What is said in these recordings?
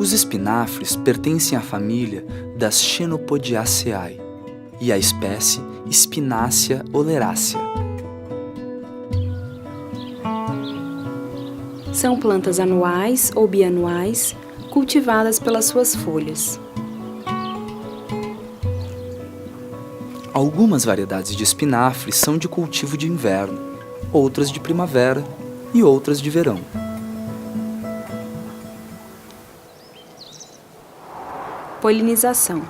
Os espinafres pertencem à família das Chenopodiaceae e à espécie Spinacia oleracea. São plantas anuais ou bianuais, cultivadas pelas suas folhas. Algumas variedades de espinafre são de cultivo de inverno, outras de primavera e outras de verão. Polinização.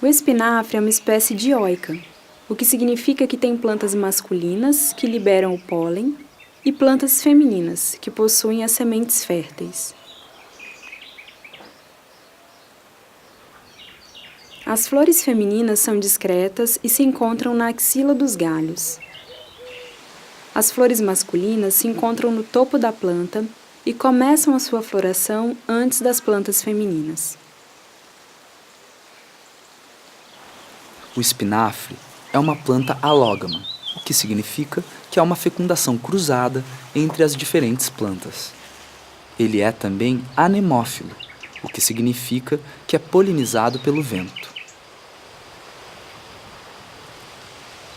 O espinafre é uma espécie dioica, o que significa que tem plantas masculinas, que liberam o pólen, e plantas femininas, que possuem as sementes férteis. As flores femininas são discretas e se encontram na axila dos galhos. As flores masculinas se encontram no topo da planta e começam a sua floração antes das plantas femininas. O espinafre é uma planta alógama, o que significa que há uma fecundação cruzada entre as diferentes plantas. Ele é também anemófilo, o que significa que é polinizado pelo vento.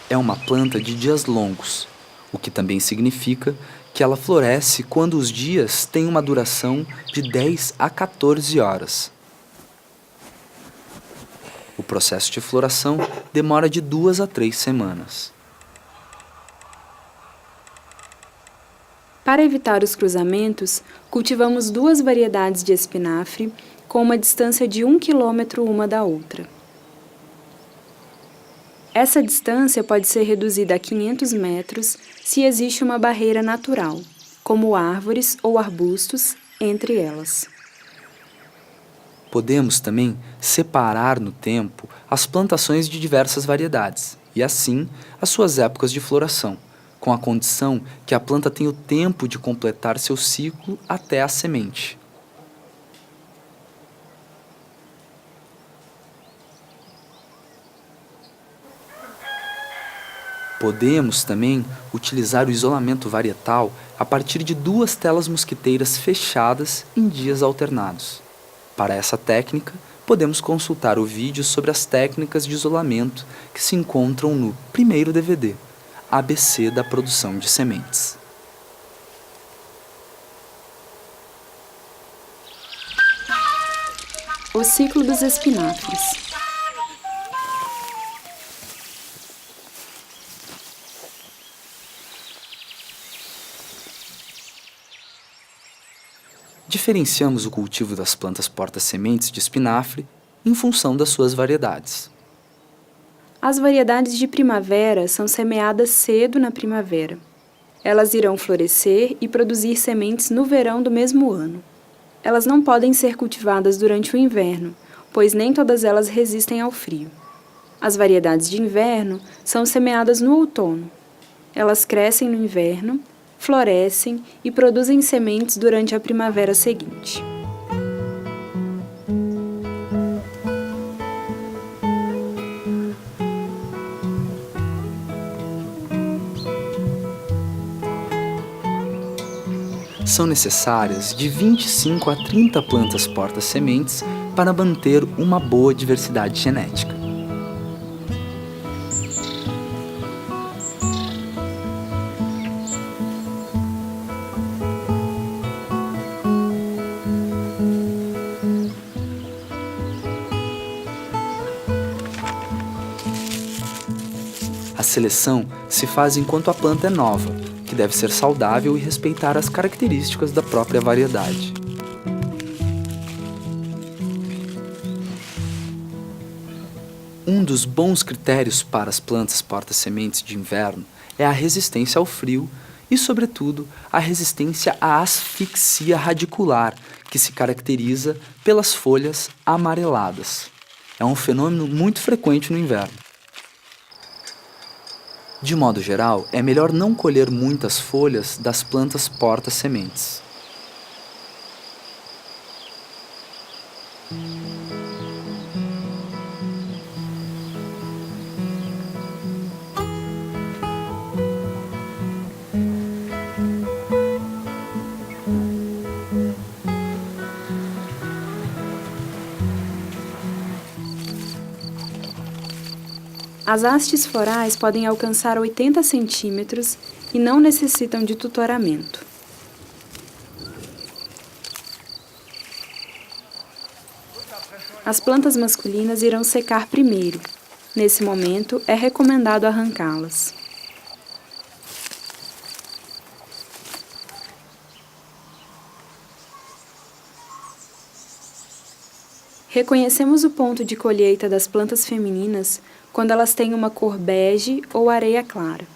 É uma planta de dias longos, o que também significa que ela floresce quando os dias têm uma duração de 10 a 14 horas. O processo de floração demora de 2 a 3 semanas. Para evitar os cruzamentos, cultivamos 2 variedades de espinafre com uma distância de 1 quilômetro uma da outra. Essa distância pode ser reduzida a 500 metros se existe uma barreira natural, como árvores ou arbustos, entre elas. Podemos também separar no tempo as plantações de diversas variedades e, assim, as suas épocas de floração, com a condição que a planta tenha o tempo de completar seu ciclo até a semente. Podemos também utilizar o isolamento varietal a partir de 2 telas mosquiteiras fechadas em dias alternados. Para essa técnica, podemos consultar o vídeo sobre as técnicas de isolamento que se encontram no primeiro DVD, ABC da produção de sementes. O ciclo dos espinafres. Diferenciamos o cultivo das plantas porta-sementes de espinafre em função das suas variedades. As variedades de primavera são semeadas cedo na primavera. Elas irão florescer e produzir sementes no verão do mesmo ano. Elas não podem ser cultivadas durante o inverno, pois nem todas elas resistem ao frio. As variedades de inverno são semeadas no outono. Elas crescem no inverno, florescem e produzem sementes durante a primavera seguinte. São necessárias de 25 a 30 plantas porta-sementes para manter uma boa diversidade genética. A seleção se faz enquanto a planta é nova, que deve ser saudável e respeitar as características da própria variedade. Um dos bons critérios para as plantas porta-sementes de inverno é a resistência ao frio e, sobretudo, a resistência à asfixia radicular, que se caracteriza pelas folhas amareladas. É um fenômeno muito frequente no inverno. De modo geral, é melhor não colher muitas folhas das plantas porta-sementes. As hastes florais podem alcançar 80 centímetros e não necessitam de tutoramento. As plantas masculinas irão secar primeiro. Nesse momento, é recomendado arrancá-las. Reconhecemos o ponto de colheita das plantas femininas quando elas têm uma cor bege ou areia clara.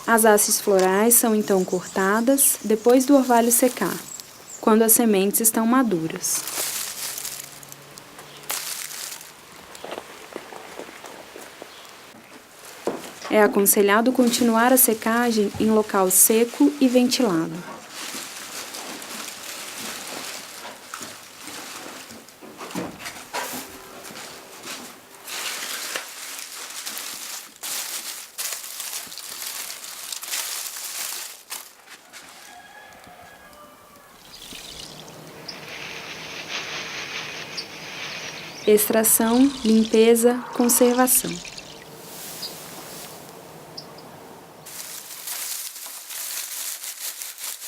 As hastes florais são então cortadas depois do orvalho secar, quando as sementes estão maduras. É aconselhado continuar a secagem em local seco e ventilado. Extração, limpeza, conservação.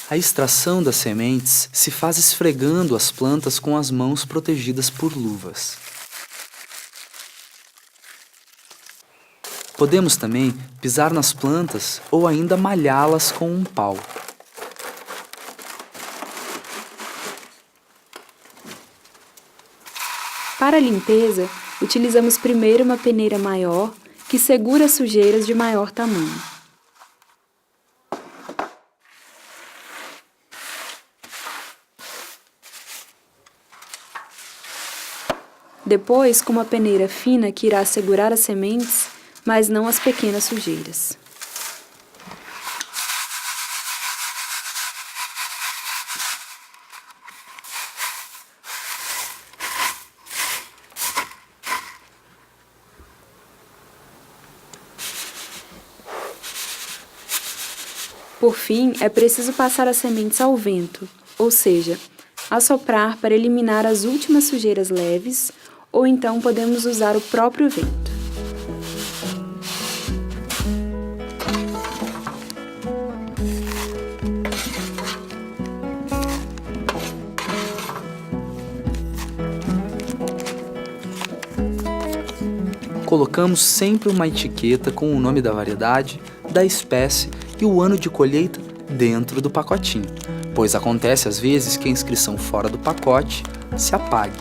A extração das sementes se faz esfregando as plantas com as mãos protegidas por luvas. Podemos também pisar nas plantas ou ainda malhá-las com um pau. Para a limpeza, utilizamos primeiro uma peneira maior que segura as sujeiras de maior tamanho. Depois, com uma peneira fina que irá segurar as sementes, mas não as pequenas sujeiras. Por fim, é preciso passar as sementes ao vento, ou seja, assoprar para eliminar as últimas sujeiras leves, ou então podemos usar o próprio vento. Colocamos sempre uma etiqueta com o nome da variedade, da espécie e o ano de colheita dentro do pacotinho, pois acontece às vezes que a inscrição fora do pacote se apague.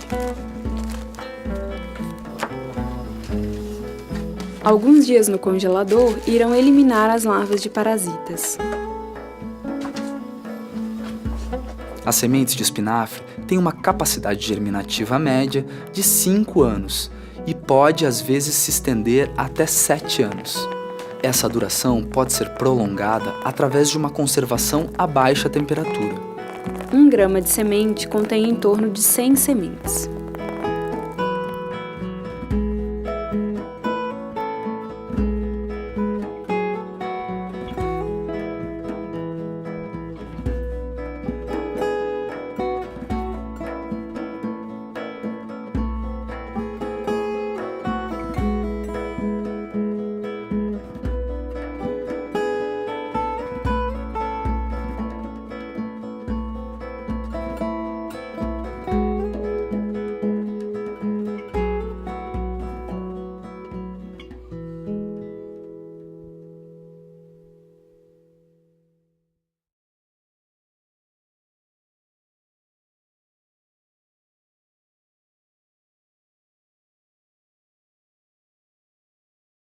Alguns dias no congelador irão eliminar as larvas de parasitas. As sementes de espinafre têm uma capacidade germinativa média de 5 anos e pode às vezes se estender até 7 anos. Essa duração pode ser prolongada através de uma conservação a baixa temperatura. 1 grama de semente contém em torno de 100 sementes.